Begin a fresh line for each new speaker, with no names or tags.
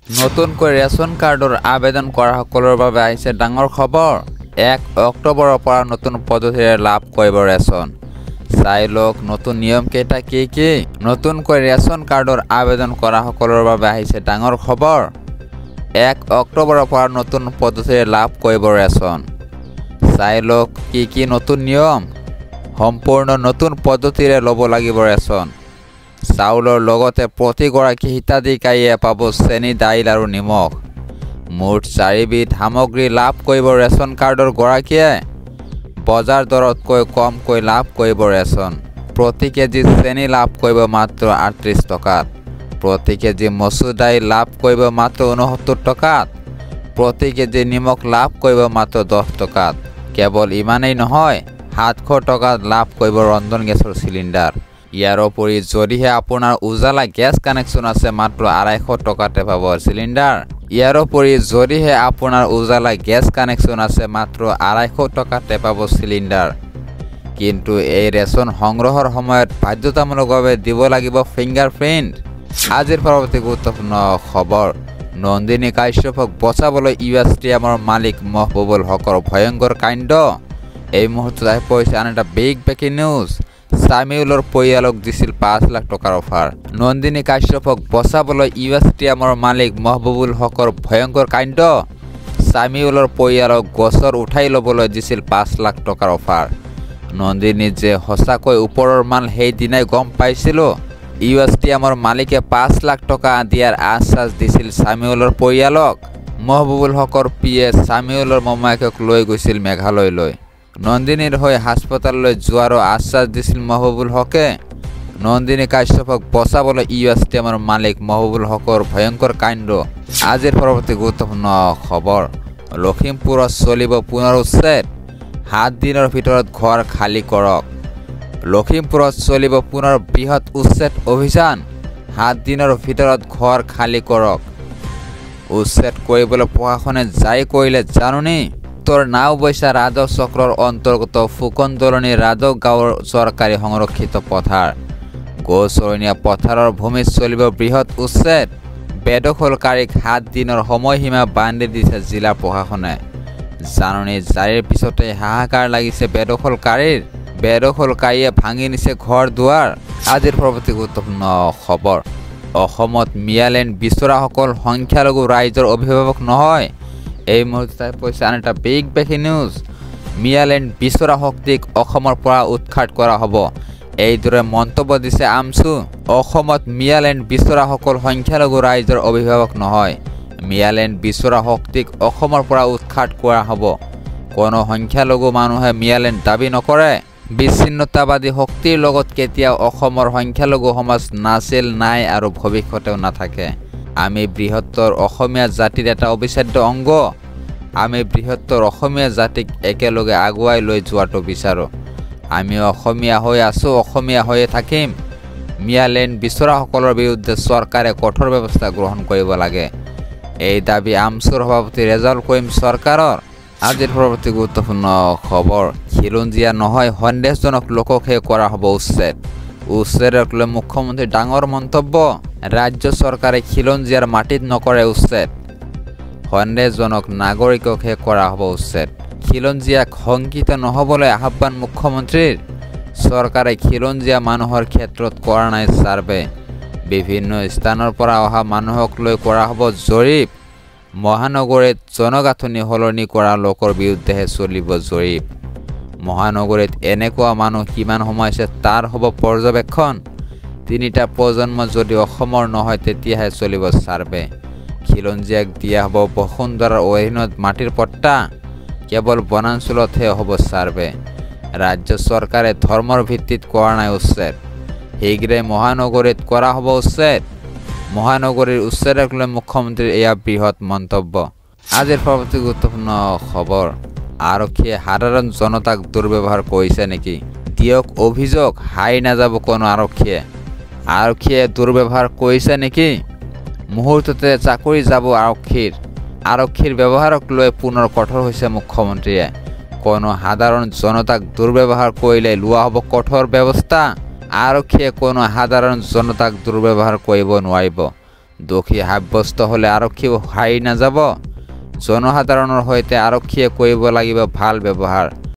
নতুনকৈ ৰেচন কাৰ্ডৰ আবেদন কৰা সকলৰ বাবে আহিছে ডাঙৰ খবৰ। 1 অক্টোবৰৰ পৰা নতুন পদ্ধতিৰে লাভ কৰিব ৰেচন। চাই লওক নতুন নিয়ম কেইটা কি। নতুনকৈ ৰেচন কাৰ্ডৰ আবেদন কৰা সকলৰ বাবে আহিছে ডাঙৰ খবৰ। 1 অক্টোবৰৰ পৰা নতুন পদ্ধতিৰে লাভ কৰিব ৰেচন। চাই লওক কি নতুন নিয়ম। সম্পূৰ্ণ নতুন পদ্ধতিৰে ল'ব লাগিব ৰেচন। চাউলৰ লগতে প্ৰতিগৰাকী হিতাধিকাৰীয়ে পাব চেনি, দাইল আৰু নিমখ। মুঠ 4বিধ সামগ্ৰী লাভ কৰিব ৰেচন কাৰ্ডৰ গৰাকীয়ে। বজাৰ দৰতকৈ কমকৈ লাভ কৰিব ৰেচন। প্ৰতি কেজি চেনি লাভ কৰিব মাত্ৰ 38 টকাত। প্ৰতি কেজি মচুৰ দাইল লাভ কৰিব মাত্ৰ 69 টকাত। প্ৰতি কেজি নিমখ লাভ কৰিব মাত্ৰ 10 টকাত। কেৱল ইমানেই নহয়, 700 টকাত লাভ কৰিব ৰন্ধন গেছৰ চিলিণ্ডাৰ। ইয়াৰ উপৰি যদিহে আপোনাৰ উজালা গেছ কানেকশ্যন আছে মাত্ৰ 250 টকাতে পাব চিলিণ্ডাৰ। ইয়াৰ উপৰি যদিহে আপোনাৰ উজালা গেছ কানেকশ্যন আছে মাত্ৰ 250 টকাতে পাব চিলিণ্ডাৰ। কিন্তু এই ৰেচন সংগ্ৰহৰ সময়ত বাধ্যতামূলকভাৱে দিব লাগিব ফিংগাৰপ্ৰিণ্ট। আজিৰ পৰৱৰ্তী গুৰুত্বপূৰ্ণ খবৰ। নন্দিনী কাশ্যপক বচাবলৈ ষ্টেডিয়ামৰ মালিক মহবুবুল হকৰ ভয়ংকৰ কাণ্ড। এই মুহূৰ্তত আহি পৰিছে আন এটা ব্ৰেকিং নিউজ। সামিউলৰ পৰিয়ালক দিছিল 5 লাখ টকাৰ অফাৰ। নন্দিনী কাশ্যপক বচাবলৈ ষ্টেডিয়ামৰ মালিক মহবুবুল হকৰ ভয়ংকৰ কাণ্ড। সামিউলৰ পৰিয়ালক গছৰ উঠাই ল'বলৈ দিছিল 5 লাখ টকাৰ অফাৰ। নন্দিনী যে সঁচাকৈ ওপৰৰ মাল সেইদিনাই গম পাইছিলোঁ। ষ্টেডিয়ামৰ মালিকে 5 লাখ টকা দিয়াৰ আশ্বাস দিছিল সামিউলৰ পৰিয়ালক। মহবুবুল হকৰ পিয়ে সামিউলৰ মোমায়েকক লৈ গৈছিল মেঘালয়লৈ। নন্দিনীৰ হৈ হাস্পতাললৈ যোৱাৰো আশ্বাস দিছিল মহবুবুল হকে। নন্দিনী কাশ্যপক বচাবলৈ ষ্টেডিয়ামৰ মালিক মহবুবুল হকৰ ভয়ংকৰ কাণ্ড। আজিৰ পৰৱৰ্তী গুৰুত্বপূৰ্ণ খবৰ। লখিমপুৰত চলিব পুনৰ উচ্ছেদ। 7 দিনৰ ভিতৰত ঘৰ খালী কৰক। লখিমপুৰত চলিব পুনৰ বৃহৎ উচ্ছেদ অভিযান। 7 দিনৰ ভিতৰত ঘৰ খালী কৰক। উচ্ছেদ কৰিবলৈ প্ৰশাসনে যাই কৰিলে জাননী। উত্তৰ নাওবৈচা ৰাজহ চক্ৰৰ অন্তৰ্গত ফুকন দলনি ৰাজহ গাঁৱৰ চৰকাৰী সংৰক্ষিত পথাৰ গৌচৰণীয়া পথাৰৰ ভূমিত চলিব বৃহৎ উচ্ছেদ। বেদখলকাৰীক 7 দিনৰ সময়সীমা বান্ধি দিছে জিলা প্ৰশাসনে। জাননী জাৰিৰ পিছতে হাহাকাৰ লাগিছে বেদখলকাৰীৰ। বেদখলকাৰীয়ে ভাঙি নিছে ঘৰ দুৱাৰ। আজিৰ পৰৱৰ্তী গুৰুত্বপূৰ্ণ খবৰ। অসমত মিয়ালেণ্ড বিচৰাসকল সংখ্যালঘু ৰাইজৰ অভিভাৱক নহয়। এই মুহূৰ্তত পৰিছে আন এটা ব্ৰেকিং নিউজ। মিয়ালেণ্ড বিচৰা শক্তিক অসমৰ পৰা উৎখাত কৰা হ'ব। এইদৰে মন্তব্য দিছে আমছু। অসমত মিয়ালেণ্ড বিচৰাসকল সংখ্যালঘু ৰাইজৰ অভিভাৱক নহয়। মিয়ালেণ্ড বিচৰা শক্তিক অসমৰ পৰা উৎখাত কৰা হ'ব। কোনো সংখ্যালঘু মানুহে মিয়ালেণ্ড দাবী নকৰে। বিচ্ছিন্নতাবাদী শক্তিৰ লগত কেতিয়াও অসমৰ সংখ্যালঘু সমাজ নাছিল, নাই আৰু ভৱিষ্যতেও নাথাকে। আমি বৃহত্তৰ অসমীয়া জাতিৰ এটা অবিচ্ছেদ্য অংগ। আমি বৃহত্তৰ অসমীয়া জাতিক একেলগে আগুৱাই লৈ যোৱাটো বিচাৰোঁ। আমি অসমীয়া হৈ আছোঁ, অসমীয়া হৈয়ে থাকিম। মিয়ালেণ্ড বিচৰাসকলৰ বিৰুদ্ধে চৰকাৰে কঠোৰ ব্যৱস্থা গ্ৰহণ কৰিব লাগে। এই দাবী আমছুৰ সভাপতি ৰেজাউল কৰিম চৰকাৰৰ। আজিৰ পৰৱৰ্তী গুৰুত্বপূৰ্ণ খবৰ। খিলঞ্জীয়া নহয় সন্দেহজনক লোককহে কৰা হ'ব উচ্ছেদ। উচ্ছেদক লৈ মুখ্যমন্ত্ৰীৰ ডাঙৰ মন্তব্য। ৰাজ্য চৰকাৰে খিলঞ্জীয়াৰ মাটিত নকৰে উচ্ছেদ। সন্দেহজনক নাগৰিককহে কৰা হ'ব উচ্ছেদ। খিলঞ্জীয়াক শংকিত নহ'বলৈ আহ্বান মুখ্যমন্ত্ৰীৰ। চৰকাৰে খিলঞ্জীয়া মানুহৰ ক্ষেত্ৰত কৰা নাই ছাৰ্ভে। বিভিন্ন স্থানৰ পৰা অহা মানুহক লৈ কৰা হ'ব জৰীপ। মহানগৰীত জনগাঁথনি সলনি কৰা লোকৰ বিৰুদ্ধেহে চলিব জৰীপ। মহানগৰীত এনেকুৱা মানুহ কিমান সোমাইছে তাৰ হ'ব পৰ্যবেক্ষণ। 3টা প্ৰজন্ম যদি অসমৰ নহয় তেতিয়াহে চলিব ছাৰ্ভে। খিলঞ্জীয়াক দিয়া হ'ব বসুন্ধৰাৰ অধীনত মাটিৰ পট্টা। কেৱল বনাঞ্চলতহে হ'ব ছাৰ্ভে। ৰাজ্য চৰকাৰে ধৰ্মৰ ভিত্তিত কৰা নাই উচ্ছেদ। শীঘ্ৰে মহানগৰীত কৰা হ'ব উচ্ছেদ। মহানগৰীৰ উচ্ছেদক লৈ মুখ্যমন্ত্ৰীৰ এয়া বৃহৎ মন্তব্য। আজিৰ পৰৱৰ্তী গুৰুত্বপূৰ্ণ খবৰ। আৰক্ষীয়ে সাধাৰণ জনতাক দুৰ্ব্যৱহাৰ কৰিছে নেকি? দিয়ক অভিযোগ, হাই নাযাব কোনো আৰক্ষীয়ে। আৰক্ষীয়ে দুৰ্ব্যৱহাৰ কৰিছে নেকি? মুহূৰ্ততে চাকৰি যাব আৰক্ষীৰ। আৰক্ষীৰ ব্যৱহাৰক লৈ পুনৰ কঠোৰ হৈছে মুখ্যমন্ত্ৰীয়ে। কোনো সাধাৰণ জনতাক দুৰ্ব্যৱহাৰ কৰিলে লোৱা হ'ব কঠোৰ ব্যৱস্থা। আৰক্ষীয়ে কোনো সাধাৰণ জনতাক দুৰ্ব্যৱহাৰ কৰিব নোৱাৰিব। দোষী সাব্যস্ত হ'লে আৰক্ষী হাৰি নাযাব। জনসাধাৰণৰ সৈতে আৰক্ষীয়ে কৰিব লাগিব ভাল ব্যৱহাৰ।